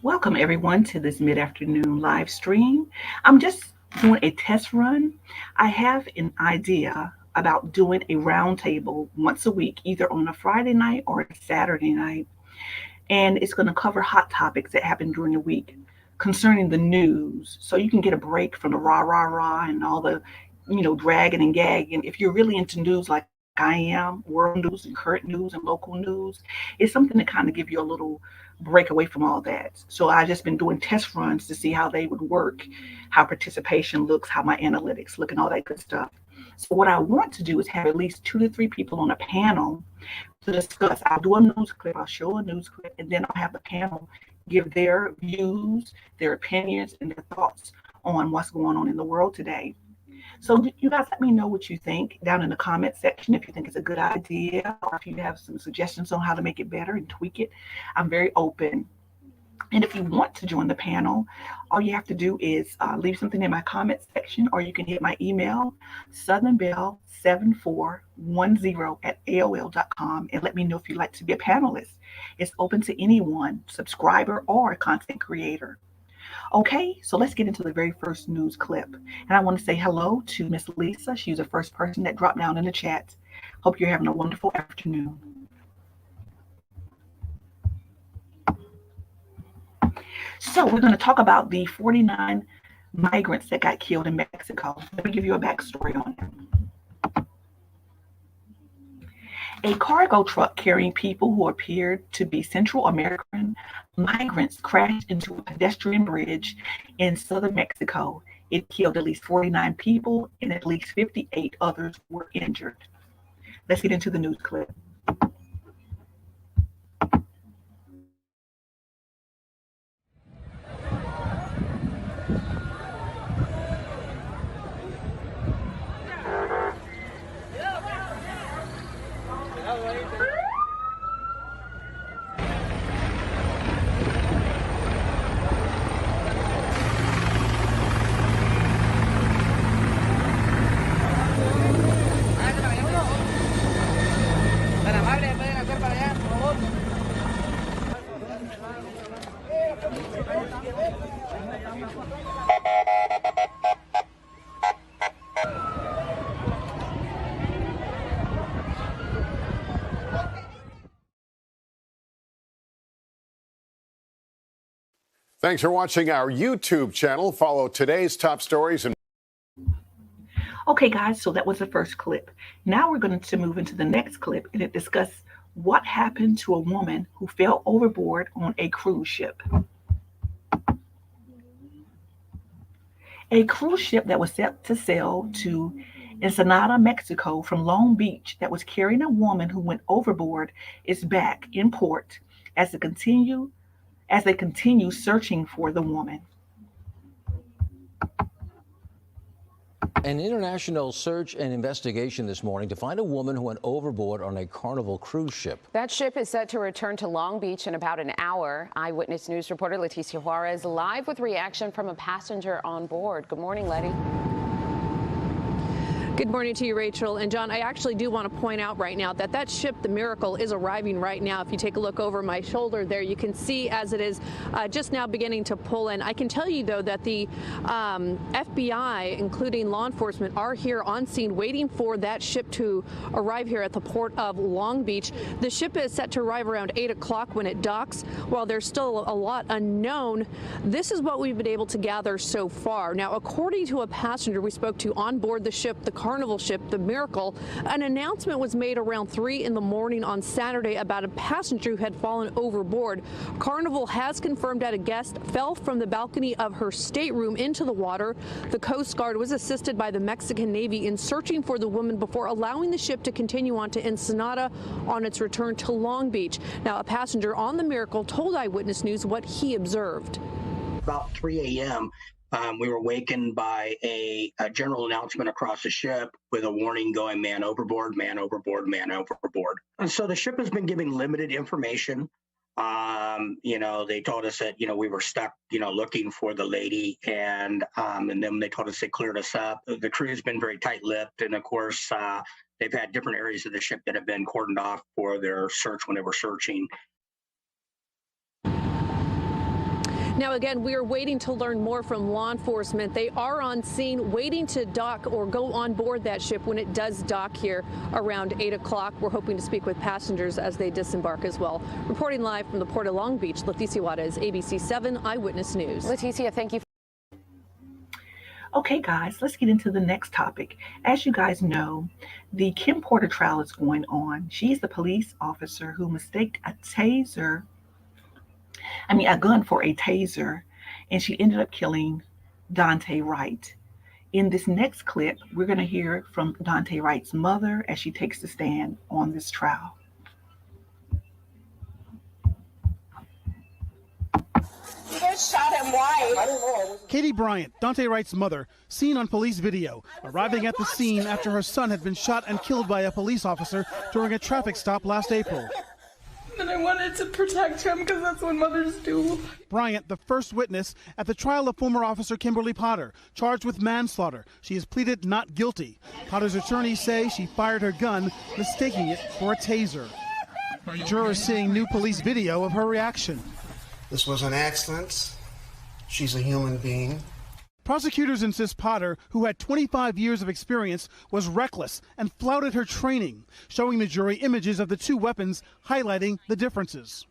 Welcome everyone to this mid-afternoon live stream. I'm just doing a test run. I have an idea about doing a roundtable once a week, either on a Friday night or a Saturday night. And it's going to cover hot topics that happen during the week concerning the news. So you can get a break from the rah, rah, rah and all the, dragging and gagging. If you're really into news like I am, world news and current news and local news, it's something to kind of give you a little break away from all that. So I've just been doing test runs to see how they would work, how participation looks, how my analytics look, and all that good stuff. So what I want to do is have at least 2 to 3 people on a panel to discuss. I'll do a news clip, I'll show a news clip, and then I'll have the panel give their views, their opinions, and their thoughts on what's going on in the world today. So you guys let me know what you think down in the comment section if you think it's a good idea or if you have some suggestions on how to make it better and tweak it. I'm very open. And if you want to join the panel, all you have to do is leave something in my comment section, or you can hit my email, southernbelle7410@aol.com, and let me know if you'd like to be a panelist. It's open to anyone, subscriber or content creator. Okay, so let's get into the very first news clip. And I want to say hello to Miss Lisa. She's the first person that dropped down in the chat. Hope you're having a wonderful afternoon. So we're going to talk about the 49 migrants that got killed in Mexico. Let me give you a backstory on it. A cargo truck carrying people who appeared to be Central American migrants crashed into a pedestrian bridge in southern Mexico. It killed at least 49 people and at least 58 others were injured. Let's get into the news clip. Thanks for watching our YouTube channel. Follow today's top stories and Okay, guys, so that was the first clip. Now we're going to move into the next clip and discuss what happened to a woman who fell overboard on a cruise ship. A cruise ship that was set to sail to Ensenada, Mexico from Long Beach that was carrying a woman who went overboard is back in port as they continue searching for the woman. An international search and investigation this morning to find a woman who went overboard on a Carnival cruise ship. That ship is set to return to Long Beach in about an hour. Eyewitness News reporter Leticia Juarez live with reaction from a passenger on board. Good morning, Letty. Good morning to you, Rachel. And John, I actually do want to point out right now that that ship, the Miracle, is arriving right now. If you take a look over my shoulder there, you can see as it is just now beginning to pull in. I can tell you, though, that the FBI, including law enforcement, are here on scene waiting for that ship to arrive here at the port of Long Beach. The ship is set to arrive around 8 o'clock when it docks. While there's still a lot unknown, this is what we've been able to gather so far. Now, according to a passenger we spoke to on board the ship, the Carnival ship, the Miracle, an announcement was made around 3 in the morning on Saturday about a passenger who had fallen overboard. Carnival has confirmed that a guest fell from the balcony of her stateroom into the water. The Coast Guard was assisted by the Mexican Navy in searching for the woman before allowing the ship to continue on to Ensenada on its return to Long Beach. Now, a passenger on the Miracle told Eyewitness News what he observed. About 3 a.m., we were awakened by a general announcement across the ship with a warning going, man overboard, man overboard, man overboard. And so the ship has been giving limited information. They told us that, we were stuck, looking for the lady, and then they told us they cleared us up. The crew has been very tight-lipped, and of course, they've had different areas of the ship that have been cordoned off for their search when they were searching. Now, again, we are waiting to learn more from law enforcement. They are on scene waiting to dock or go on board that ship when it does dock here around 8 o'clock. We're hoping to speak with passengers as they disembark as well. Reporting live from the Port of Long Beach, Leticia Juarez, ABC 7 Eyewitness News. Leticia, thank you. Okay, guys, let's get into the next topic. As you guys know, the Kim Porter trial is going on. She's the police officer who mistaked a gun for a taser, and she ended up killing Dante Wright. In this next clip, we're going to hear from Dante Wright's mother as she takes the stand on this trial. You guys shot him, why? I don't know. Katie Bryant, Dante Wright's mother, seen on police video, arriving at the scene after her son had been shot and killed by a police officer during a traffic stop last April. And I wanted to protect him because that's what mothers do. Bryant, the first witness at the trial of former officer Kimberly Potter, charged with manslaughter. She has pleaded not guilty. Potter's attorneys say she fired her gun, mistaking it for a taser. Jurors seeing new police video of her reaction. This was an accident. She's a human being. Prosecutors insist Potter, who had 25 years of experience, was reckless and flouted her training, showing the jury images of the two weapons, highlighting the differences.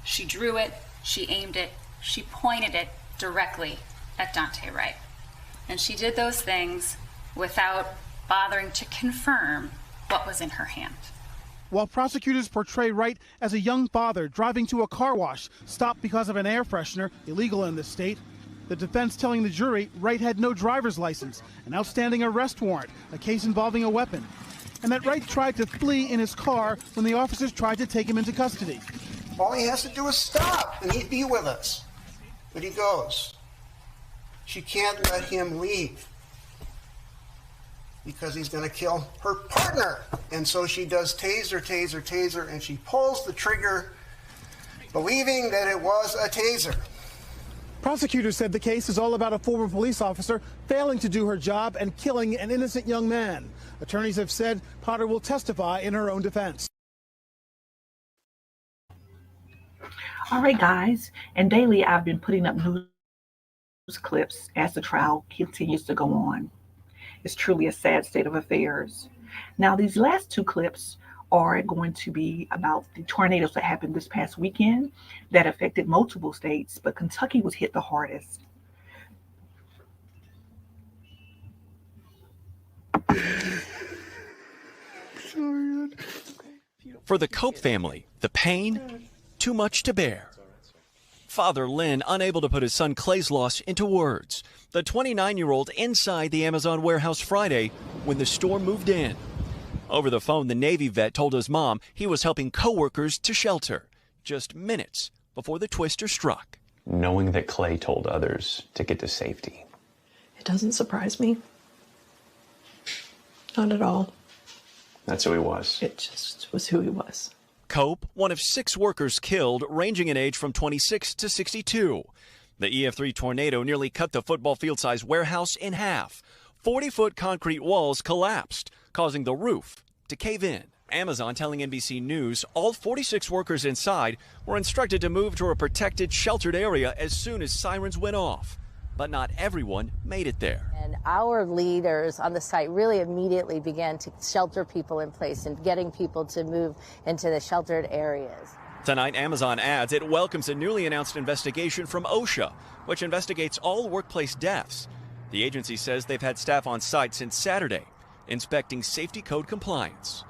She drew it, she aimed it, she pointed it directly at Dante Wright. And she did those things without bothering to confirm what was in her hand. While prosecutors portray Wright as a young father driving to a car wash, stopped because of an air freshener, illegal in the state, the defense telling the jury Wright had no driver's license, an outstanding arrest warrant, a case involving a weapon, and that Wright tried to flee in his car when the officers tried to take him into custody. All he has to do is stop, and he'd be with us. But he goes. She can't let him leave because he's going to kill her partner. And so she does taser, taser, taser, and she pulls the trigger, believing that it was a taser. Prosecutors said the case is all about a former police officer failing to do her job and killing an innocent young man. Attorneys have said Potter will testify in her own defense. All right, guys, and daily I've been putting up news clips as the trial continues to go on. It's truly a sad state of affairs. Now, these last two clips are going to be about the tornadoes that happened this past weekend that affected multiple states, but Kentucky was hit the hardest. For the Cope family, the pain, too much to bear. Father Lynn unable to put his son Clay's loss into words. The 29-year-old inside the Amazon warehouse Friday when the storm moved in. Over the phone, the Navy vet told his mom he was helping coworkers to shelter just minutes before the twister struck. Knowing that Clay told others to get to safety. It doesn't surprise me. Not at all. That's who he was. It just was who he was. Cope, one of 6 workers killed, ranging in age from 26 to 62. The EF3 tornado nearly cut the football field-sized warehouse in half. 40-foot concrete walls collapsed, causing the roof to cave in. Amazon telling NBC News all 46 workers inside were instructed to move to a protected, sheltered area as soon as sirens went off. But not everyone made it there. And our leaders on the site really immediately began to shelter people in place and getting people to move into the sheltered areas. Tonight, Amazon adds it welcomes a newly announced investigation from OSHA, which investigates all workplace deaths. The agency says they've had staff on site since Saturday, inspecting safety code compliance.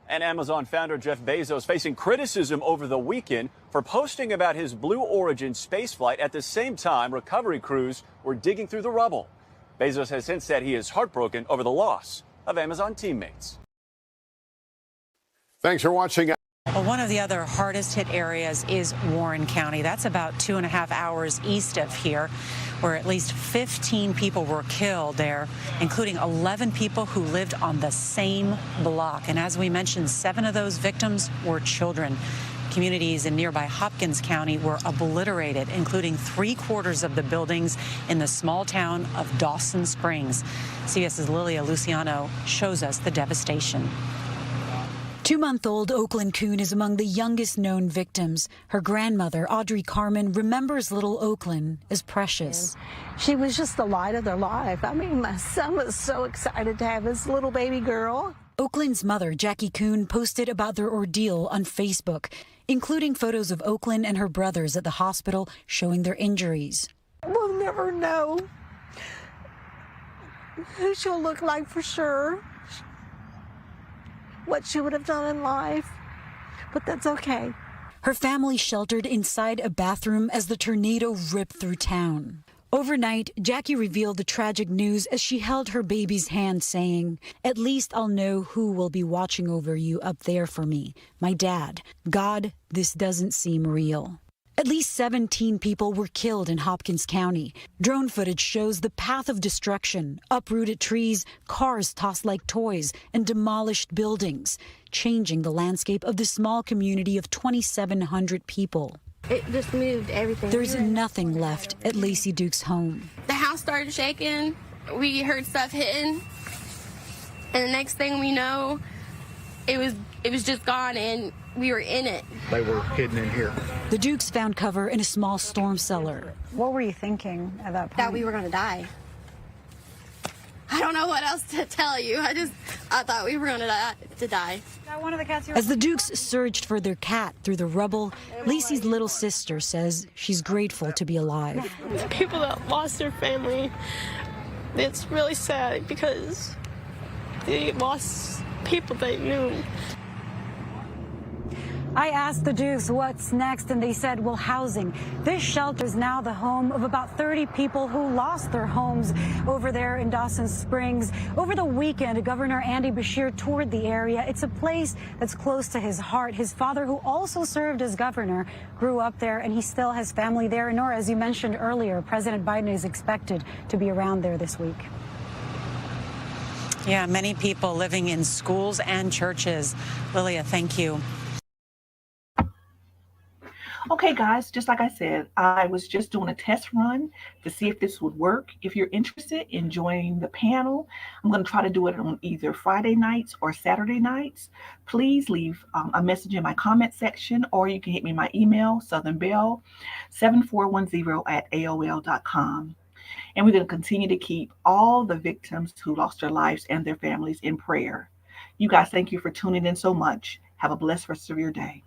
And Amazon founder Jeff Bezos facing criticism over the weekend for posting about his Blue Origin spaceflight at the same time recovery crews were digging through the rubble. Bezos has since said he is heartbroken over the loss of Amazon teammates. Thanks for watching. Well, one of the other hardest hit areas is Warren County. That's about 2.5 hours east of here, where at least 15 people were killed there, including 11 people who lived on the same block. And as we mentioned, 7 of those victims were children. Communities in nearby Hopkins County were obliterated, including 3/4 of the buildings in the small town of Dawson Springs. CBS's Lilia Luciano shows us the devastation. 2-month-old Oakland Coon is among the youngest known victims. Her grandmother, Audrey Carmen, remembers little Oakland as precious. She was just the light of their life. I mean, my son was so excited to have his little baby girl. Oakland's mother, Jackie Coon, posted about their ordeal on Facebook, including photos of Oakland and her brothers at the hospital showing their injuries. We'll never know who she'll look like for sure, what she would have done in life, but that's okay. Her family sheltered inside a bathroom as the tornado ripped through town. Overnight, Jackie revealed the tragic news as she held her baby's hand, saying, "At least I'll know who will be watching over you up there for me. My dad. God, this doesn't seem real." At least 17 people were killed in Hopkins County. Drone footage shows the path of destruction, uprooted trees, cars tossed like toys, and demolished buildings, changing the landscape of the small community of 2,700 people. It just moved everything. There's nothing left at Lacey Duke's home. The house started shaking. We heard stuff hitting. And the next thing we know, it was just gone and we were in it. They were hidden in here. The Dukes found cover in a small storm cellar. What were you thinking at that point? That we were going to die. I don't know what else to tell you. I thought we were going to die. One of the cats As the Dukes surged for their cat through the rubble, Lacey's little sister says she's grateful to be alive. The people that lost their family, it's really sad because they lost people they knew. I asked the Dukes what's next, and they said, well, housing. This shelter is now the home of about 30 people who lost their homes over there in Dawson Springs. Over the weekend, Governor Andy Beshear toured the area. It's a place that's close to his heart. His father, who also served as governor, grew up there, and he still has family there. And Nora, as you mentioned earlier, President Biden is expected to be around there this week. Yeah, many people living in schools and churches. Lilia, thank you. Okay, guys, just like I said, I was just doing a test run to see if this would work. If you're interested in joining the panel, I'm going to try to do it on either Friday nights or Saturday nights. Please leave a message in my comment section, or you can hit me my email, southernbelle7410@aol.com. And we're going to continue to keep all the victims who lost their lives and their families in prayer. You guys, thank you for tuning in so much. Have a blessed rest of your day.